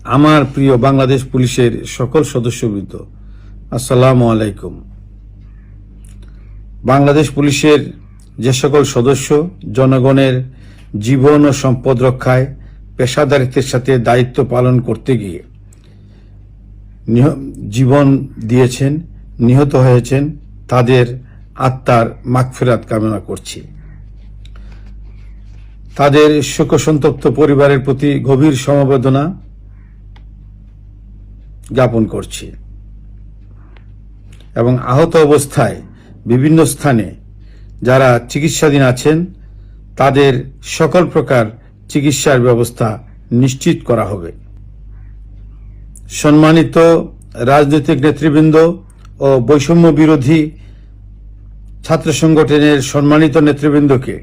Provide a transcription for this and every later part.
আমার প্রিয় বাংলাদেশ পুলিশের সকল সদস্যবৃন্দ, আসসালামু আলাইকুম। বাংলাদেশ পুলিশের যে সকল সদস্য জনগণের জীবন ও সম্পদ রক্ষায় পেশাদারিত্বের সাথে দায়িত্ব পালন করতে গিয়ে জীবন দিয়েছেন, নিহত হয়েছেন, তাদের আত্মার মাগফিরাত কামনা করছি। তাদের শোকসন্তপ্ত পরিবারের প্রতি গভীর সমবেদনা জ্ঞাপন করছি এবং আহত অবস্থায় বিভিন্ন স্থানে যারা চিকিৎসাধীন আছেন তাদের সকল প্রকার চিকিৎসার ব্যবস্থা নিশ্চিত করা হবে। সম্মানিত রাজনৈতিক নেতৃবৃন্দ ও বৈষম্য বিরোধী ছাত্র সংগঠনের সম্মানিত নেতৃবৃন্দকে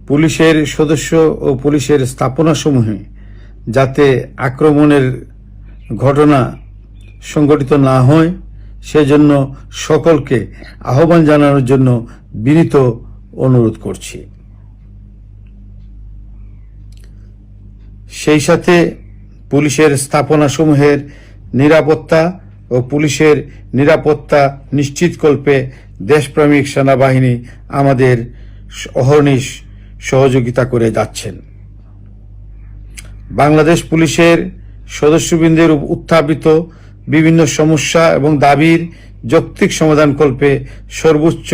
পুলিশের সদস্য ও পুলিশের স্থাপনাসমূহে যাতে আক্রমণের ঘটনা সংঘটিত না হয় সেজন্য সকলকে আহ্বান জানানোর জন্য বিনীত অনুরোধ করছি। সেই সাথে পুলিশের স্থাপনাসমূহের নিরাপত্তা ও পুলিশের নিরাপত্তা নিশ্চিতকল্পে দেশপ্রেমিক সেনাবাহিনী আমাদের অহর্নিশ সহযোগিতা করে যাচ্ছেন। বাংলাদেশ পুলিশের সদস্যবৃন্দের উত্থাপিত বিভিন্ন সমস্যা এবং দাবির যৌক্তিক সমাধানকল্পে সর্বোচ্চ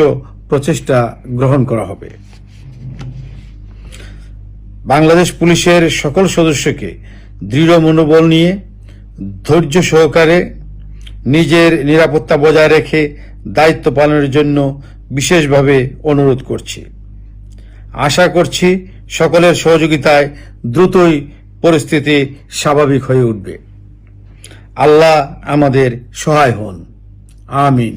প্রচেষ্টা গ্রহণ করা হবে। বাংলাদেশ পুলিশের সকল সদস্যকে দৃঢ় মনোবল নিয়ে ধৈর্য সহকারে নিজের নিরাপত্তা বজায় রেখে দায়িত্ব পালনের জন্য বিশেষভাবে অনুরোধ করছি। আশা করছি সকলের সহযোগিতায় দ্রুতই পরিস্থিতি স্বাভাবিক হয়ে উঠবে। আল্লাহ আমাদের সহায় হন। আমিন।